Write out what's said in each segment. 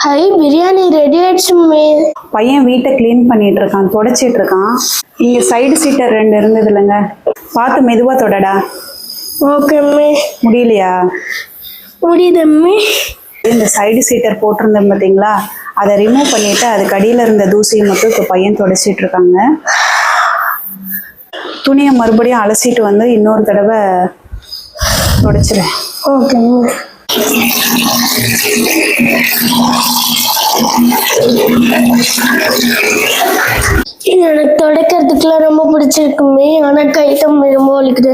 High biryani ready ஆயிடுச்சுமே. பையன் வீட்டை clean பண்ணிட்டு இருக்கான், தொடச்சிட்டு இருக்கான். இங்க சைடு சீட்டர் 2 இருந்தது இல்லைங்க, பார்த்து மெதுவா தொடடா. ஓகேம்மே. முடியலையா? முடியுதம்மே. இந்த சைடு சீட்டர் போட்டிருந்தேன் பார்த்தீங்களா, அதை ரிமூவ் பண்ணிட்டு அதுக்கு அடியில் இருந்த தூசியை மட்டும் இப்போ பையன் தொடச்சிட்டு இருக்காங்க. துணியை மறுபடியும் அலசிட்டு வந்து இன்னொரு தடவை தொடச்சிடுறேன். ஓகேம்மா. எனக்கு துடைக்கிறதுக்குலாம் ரொம்ப பிடிச்சிருக்குமே, ஆனா கைட்டம் ரொம்ப வலிக்குது.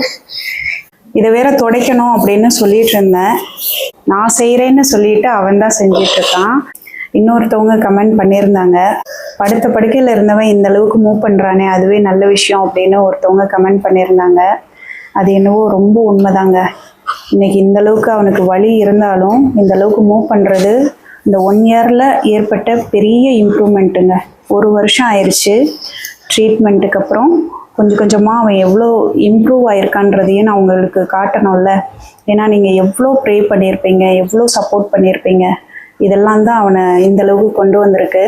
இதை வேற துடைக்கணும் அப்படின்னு சொல்லிட்டு இருந்தேன். நான் செய்கிறேன்னு சொல்லிட்டு அவன் தான் செஞ்சிட்டு இருக்கான். இன்னொருத்தவங்க கமெண்ட் பண்ணியிருந்தாங்க, படுத்த படுக்கையில் இருந்தவன் இந்த அளவுக்கு மூவ் பண்ணுறானே அதுவே நல்ல விஷயம் அப்படின்னு ஒருத்தவங்க கமெண்ட் பண்ணியிருந்தாங்க. அது என்னவோ ரொம்ப உண்மைதாங்க. இன்னைக்கு இந்த அளவுக்கு அவனுக்கு வலி இருந்தாலும் இந்த அளவுக்கு மூவ் பண்ணுறது இந்த 1 இயரில் ஏற்பட்ட பெரிய இம்ப்ரூவ்மெண்ட்டுங்க. 1 வருஷம் ஆயிடுச்சு ட்ரீட்மெண்ட்டுக்கு அப்புறம். கொஞ்சம் கொஞ்சமாக அவன் எவ்வளோ இம்ப்ரூவ் ஆயிருக்கான்றதையும் நான் உங்களுக்கு காட்டணும்ல. ஏன்னா நீங்கள் எவ்வளோ ப்ரே பண்ணியிருப்பீங்க, எவ்வளோ சப்போர்ட் பண்ணியிருப்பீங்க. இதெல்லாம் தான் அவனை இந்த அளவுக்கு கொண்டு வந்திருக்கு.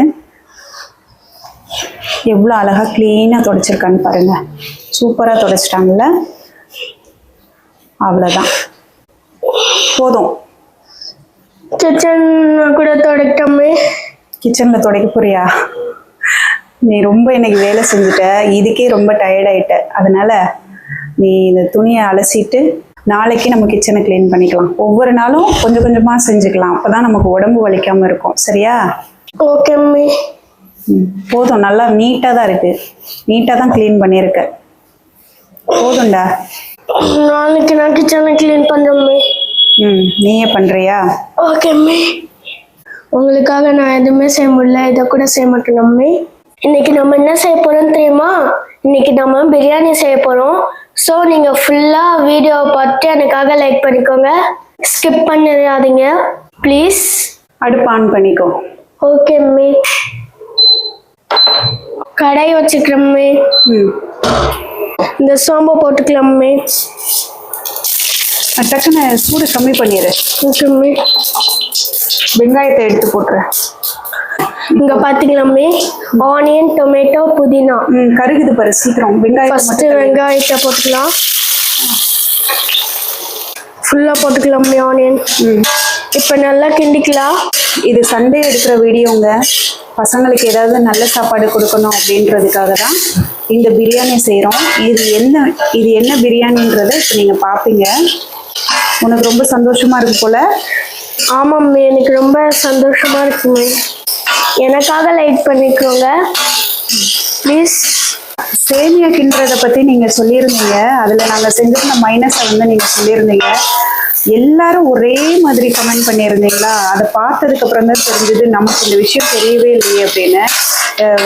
எவ்வளோ அழகாக க்ளீனாக துடைச்சிருக்கான்னு பாருங்கள். சூப்பராக துடைச்சிட்டாங்கல்ல. அவ்வளோதான், போதும். கிச்சன் கூட துடைக்கமே. கிச்சனில் துடைக்க போறியா? நீ ரொம்ப இன்னைக்கு வேலை செஞ்சுட்ட, இதுக்கே ரொம்ப டயர்டாயிட்ட. அதனால நீ இந்த துணியை அலசிட்டு நாளைக்கு நம்ம கிச்சனை க்ளீன் பண்ணிக்கலாம். ஒவ்வொரு நாளும் கொஞ்சம் கொஞ்சமாக செஞ்சுக்கலாம், அப்போ தான் நமக்கு உடம்பு வலிக்காமல் இருக்கும். சரியா? ஓகேம்மே. போதும், நல்லா நீட்டாக தான் இருக்குது. நீட்டாக தான் க்ளீன் பண்ணியிருக்க. போதும்டா. நாளைக்கு நான் கிச்சனை க்ளீன் பண்ணுறேம்மே. நீயே பண்ணுறியா? ஓகேம்மே. உங்களுக்காக நான் எதுவுமே செய்ய முடியல, இதை கூட செய்ய மாட்டேனம்மே. இன்னைக்கு நம்ம என்ன செய்ய போறோம்னு தெரியுமா? இன்னைக்கு நம்ம பிரியாணி செய்ய போறோம். ஸோ நீங்க ஃபுல்லா வீடியோவை பார்த்து எனக்காக லைக் பண்ணிக்கோங்க, ஸ்கிப் பண்ணிடாதீங்க ப்ளீஸ். அடுப்பு ஆன் பண்ணிக்கோ. ஓகேம்மே. கடாய் வச்சுக்கிறோம்மே. இந்த சோம்பு போட்டுக்கலாம்மே. டக்குன்னு சூடு கம்மி பண்ணிடு. ஓகேம்மே. வெங்காயத்தை எடுத்து போட்டுரு. இங்க பாத்தீங்களாமே, ஆனியன், டொமேட்டோ, புதினா. கருகுது பாரு, சீக்கிரம். ஃபர்ஸ்ட் வெங்காயத்தை போட்டுக்கலாம். ஃபுல்லா போட்டுக்கலாமே ஆனியன். இப்போ நல்லா கிண்டிக்கலாம். இது சண்டே எடுக்கிற வீடியோங்க. பசங்களுக்கு ஏதாவது நல்ல சாப்பாடு கொடுக்கணும் அப்படின்றதுக்காக தான் இந்த பிரியாணி செய்கிறோம். இது என்ன பிரியாணின்றதை இப்போ நீங்கள் பார்ப்பீங்க. உனக்கு ரொம்ப சந்தோஷமா இருக்கு போல. ஆமாம்மே, எனக்கு ரொம்ப சந்தோஷமா இருக்குமே. எனக்காக லைக் பண்ணிக்கோங்க ப்ளீஸ். சேமியா கிண்டுறதை பற்றி நீங்கள் சொல்லியிருந்தீங்க. அதில் நாங்கள் செஞ்சிருந்த மைனஸை வந்து நீங்கள் சொல்லியிருந்தீங்க. எல்லாரும் ஒரே மாதிரி கமெண்ட் பண்ணியிருந்தீங்களா? அதை பார்த்ததுக்கு அப்புறம் தான் தெரிஞ்சது நமக்கு இந்த விஷயம் தெரியவே இல்லையே அப்படின்னு.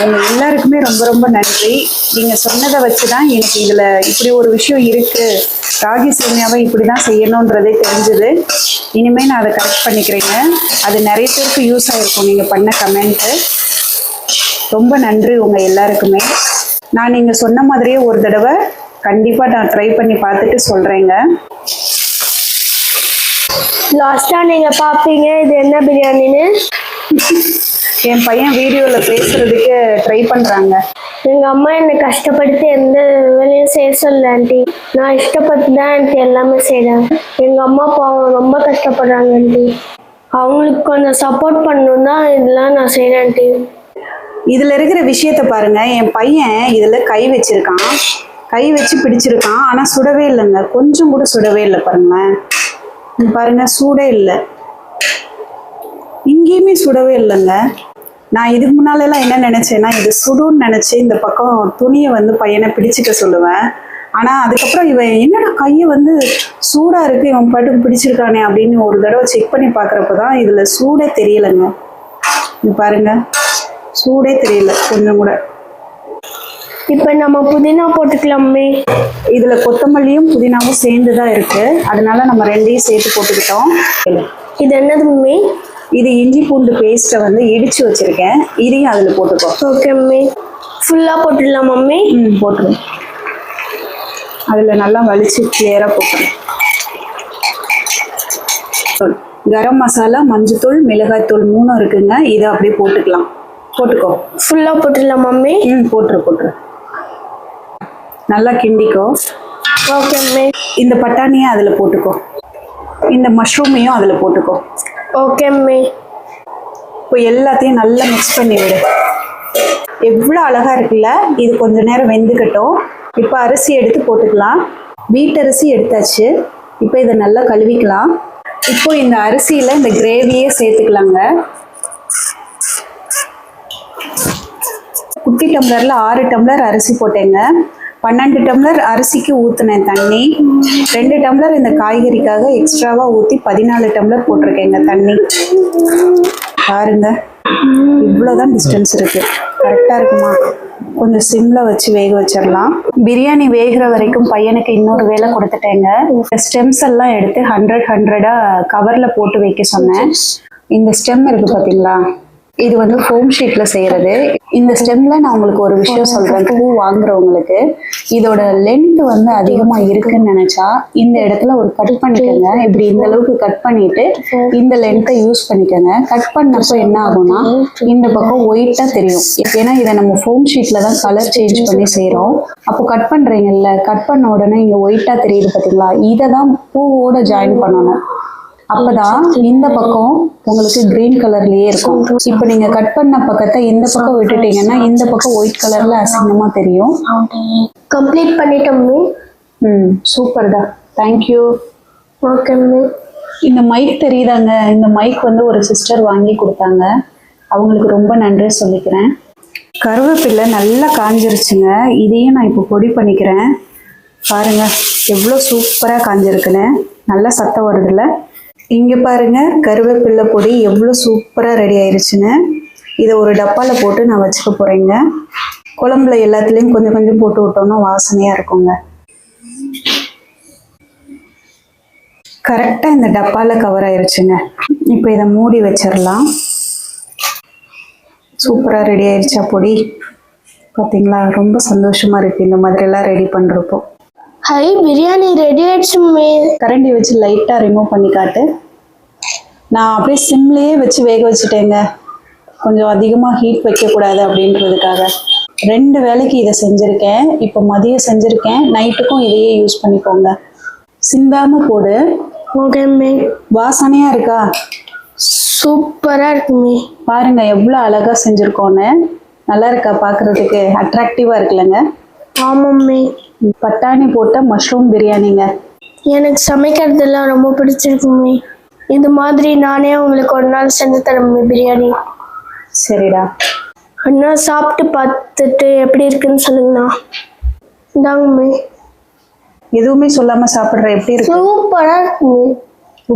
உங்கள் எல்லாருக்குமே ரொம்ப ரொம்ப நன்றி. நீங்கள் சொன்னதை வச்சு தான் எனக்கு இதில் இப்படி ஒரு விஷயம் இருக்குது, ராகி சேமியாவை இப்படி தான் செய்யணுன்றதே தெரிஞ்சுது. இனிமேல் நான் அதை கரெக்ட் பண்ணிக்கிறேங்க. அது நிறைய பேருக்கு யூஸ் ஆகிருக்கும் நீங்கள் பண்ண கமெண்ட்டு. ரொம்ப நன்றி உங்கள் எல்லாருக்குமே. நான் நீங்கள் சொன்ன மாதிரியே ஒரு தடவை கண்டிப்பாக நான் ட்ரை பண்ணி பார்த்துட்டு சொல்கிறேங்க. லாஸ்ட்டாக நீங்கள் பார்ப்பீங்க இது என்ன பிரியாணின்னு. என் பையன் வீடியோவில் பேசுகிறதுக்கு ட்ரை பண்ணுறாங்க. எங்கள் அம்மா என்னை கஷ்டப்படுத்தி எந்த வேலையும் செய்ய சொல்ல ஆண்டி. நான் இஷ்டப்பட்டு தான் ஆண்டி எல்லாமே செய்கிறேன். எங்கள் அம்மா பாவம் ரொம்ப கஷ்டப்படுறாங்க ஆண்டி. அவங்களுக்கு கொஞ்சம் சப்போர்ட் பண்ணணும் தான் இதெல்லாம் நான் செய்கிறேன் ஆண்டி. இதில் இருக்கிற விஷயத்த பாருங்கள். என் பையன் இதில் கை வச்சிருக்கான், கை வச்சு பிடிச்சிருக்கான். ஆனால் சுடவே இல்லைங்க, கொஞ்சம் கூட சுடவே இல்லை. பாருங்களேன், பாருங்க, சூடே இல்லை. இங்கேயுமே சுடவே இல்லைங்க. நான் இதுக்கு முன்னாலெல்லாம் என்ன நினச்சேன்னா, இது சுடுன்னு நினச்சி இந்த பக்கம் துணியை வந்து பையனை பிடிச்சிக்க சொல்லுவேன். ஆனால் அதுக்கப்புறம் இவன் என்னடா கையை வந்து சூடாக இருக்குது, இவன் பாட்டுக்கு பிடிச்சிருக்கானே அப்படின்னு ஒரு தடவை செக் பண்ணி பார்க்குறப்ப தான் இதில் சூடே தெரியலைங்க. இது பாருங்க, சூடே தெரியல கொஞ்சம் கூட. இப்போ நம்ம புதினா போட்டுக்கலாமே. இதில் கொத்தமல்லியும் புதினாவும் சேர்ந்து தான் இருக்குது, அதனால நம்ம 2ஐயும் சேர்த்து போட்டுக்கிட்டோம். இது என்னது மம்மி? இது இஞ்சி பூண்டு பேஸ்ட்டை வந்து இடித்து வச்சுருக்கேன், இதையும் அதில் போட்டுக்கோ. Okay mummy. ஃபுல்லாக போட்டுடலாம் மம்மி? போட்டுருவோம். அதில் நல்லா வலிச்சு கிளியராக போட்டுருவோம். கரம் மசாலா, மஞ்சத்தூள், மிளகாய்த்தூள் 3 இருக்குங்க. இதை அப்படியே போட்டுக்கலாம். போட்டுக்கோ. ஃபுல்லாக போட்டுடலாம் மம்மி? போட்டுரு. நல்லா கிண்டிக்கோ. Okay mummy. இந்த பட்டாணியை அதில் போட்டுக்கோ. இந்த மஷ்ரூமையும் அதில் போட்டுக்கோ. Okay mummy. இப்போ எல்லாத்தையும் நல்லா மிக்ஸ் பண்ணி விடு. எவ்வளோ அழகா இருக்குல்ல. இது கொஞ்ச நேரம் வெந்துக்கட்டும். இப்போ அரிசி எடுத்து போட்டுக்கலாம். வீட்டரிசி எடுத்தாச்சு. இப்போ இதை நல்லா கழுவிக்கலாம். இப்போ இந்த அரிசியில் இந்த கிரேவியே சேர்த்துக்கலாங்க. குட்டி டம்ளரில் 6 டம்ளர் அரிசி போட்டேங்க. 12 டம்ளர் அரிசிக்கு ஊற்றினேன் தண்ணி. 2 டம்ளர் இந்த காய்கறிக்காக எக்ஸ்ட்ராவாக ஊற்றி 14 டம்ளர் போட்டிருக்கேங்க தண்ணி. பாருங்க, இவ்வளோதான் டிஸ்டன்ஸ் இருக்கு. கரெக்டாக இருக்குமா? கொஞ்சம் சிம்மில் வச்சு வேக வச்சிடலாம். பிரியாணி வேகிற வரைக்கும் பையனுக்கு இன்னொரு வேலை கொடுத்துட்டேங்க. ஸ்டெம்ஸ் எல்லாம் எடுத்து 100 கவரில் போட்டு வைக்க சொன்னேன். இந்த ஸ்டெம் இருக்கு பார்த்தீங்களா, இது வந்து ஃபோம் ஷீட்டில் செய்கிறது. இந்த ஸ்டெம்மில் நான் உங்களுக்கு ஒரு விஷயம் சொல்கிறேன். பூ வாங்குறவங்களுக்கு இதோட லென்த் வந்து அதிகமாக இருக்குன்னு நினச்சா இந்த இடத்துல ஒரு கட் பண்ணிக்கோங்க. இப்படி இந்த அளவுக்கு கட் பண்ணிட்டு இந்த லென்த்தை யூஸ் பண்ணிக்கோங்க. கட் பண்ணப்போ என்ன ஆகும்னா இந்த பக்கம் ஒயிட்டாக தெரியும். ஏன்னா இதை நம்ம ஃபோம் ஷீட்டில் தான் கலர் சேஞ்ச் பண்ணி செய்கிறோம். அப்போ கட் பண்ணுறீங்கல்ல, கட் பண்ண உடனே இங்கே ஒயிட்டாக தெரியுது பார்த்தீங்களா, இதை தான் பூவோட ஜாயின் பண்ணணும். அப்பதான் இந்த பக்கம் உங்களுக்கு கிரீன் கலர்லயே இருக்கும். இப்போ நீங்க கட் பண்ண பக்கத்தை இந்த பக்கம் விட்டுட்டீங்கன்னா இந்த பக்கம் ஒயிட் கலர்ல அசிங்கமா தெரியும். கம்ப்ளீட் பண்ணிட்டோம். சூப்பர்டா, தேங்க்யூ. ஓகே. இந்த மைக் தெரியுதாங்க, இந்த மைக் வந்து ஒரு சிஸ்டர் வாங்கி கொடுத்தாங்க. அவங்களுக்கு ரொம்ப நன்றி சொல்லிக்கிறேன். கருவேப்பிலை நல்லா காஞ்சிருச்சுங்க. இதையும் நான் இப்போ பொடி பண்ணிக்கிறேன். பாருங்க எவ்வளோ சூப்பராக காஞ்சிருக்குன்னு. நல்லா சத்தம் வருதுல்ல. இங்கே பாருங்க, கருவேப்பிலை பொடி எவ்வளோ சூப்பராக ரெடி ஆயிடுச்சுன்னு. இதை ஒரு டப்பாவில் போட்டு நான் வச்சுக்க போகிறேங்க. குழம்புல எல்லாத்துலேயும் கொஞ்சம் கொஞ்சம் போட்டு விட்டோம்னா வாசனையாக இருக்குங்க. கரெக்டாக இந்த டப்பாவில் கவர் ஆயிடுச்சுங்க. இப்போ இதை மூடி வச்சிடலாம். சூப்பராக ரெடி ஆயிடுச்சா பொடி? பார்த்தீங்களா, ரொம்ப சந்தோஷமாக இருக்குது இந்த மாதிரிலாம் ரெடி பண்ணுறப்போ. ஹை, பிரியாணி ரெடி ஆயிடுச்சு மம்மி. கரண்டி வச்சு லைட்டாக ரிமூவ் பண்ணி காட்டு. நான் அப்படியே சிம்லேயே வச்சு வேக வச்சுட்டேங்க. கொஞ்சம் அதிகமாக ஹீட் வைக்கக்கூடாது அப்படின்றதுக்காக 2 வேளைக்கு இதை செஞ்சுருக்கேன். இப்போ மதியம் செஞ்சுருக்கேன், நைட்டுக்கும் இதையே யூஸ் பண்ணிக்கோங்க. சிந்தாமல் போடு. Okay mummy. வாசனையாக இருக்கா? சூப்பராக இருக்கு மம்மி. பாருங்க எவ்வளோ அழகாக செஞ்சுருக்கோன்னு. நல்லா இருக்கா? பார்க்குறதுக்கு அட்ராக்டிவாக இருக்குல்லங்க. ஆமாம் மம்மி. பட்டாணி போட்ட மஷ்ரூம் பிரியாணிங்க. எனக்கு சமைக்கிறதெல்லாம் ரொம்ப பிடிச்சிருக்கு மம்மி. இது மாதிரி நானே உங்களுக்கு ஒரு நாள் செஞ்சு தரேன் மம்மி பிரியாணி. சரிடா. அண்ணா சாப்பிட்டு பார்த்துட்டு எப்படி இருக்குன்னு சொல்லுங்கண்ணா. இந்தாங்க மம்மி. எதுவுமே சொல்லாம சாப்பிட்ற எப்படி இருக்கு? சூப்பராக இருக்கு மம்மி.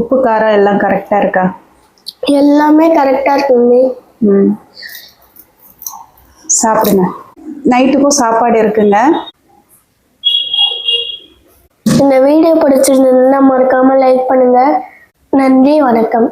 உப்பு காரம் எல்லாம் கரெக்டாக இருக்கா? எல்லாமே கரெக்டாக இருக்கு மம்மி. சாப்பிடுங்க. நைட்டுக்கும் சாப்பாடு இருக்குங்க. இந்த வீடியோ பிடிச்சிருந்ததுன்னா மறக்காம லைக் பண்ணுங்க. நன்றி, வணக்கம்.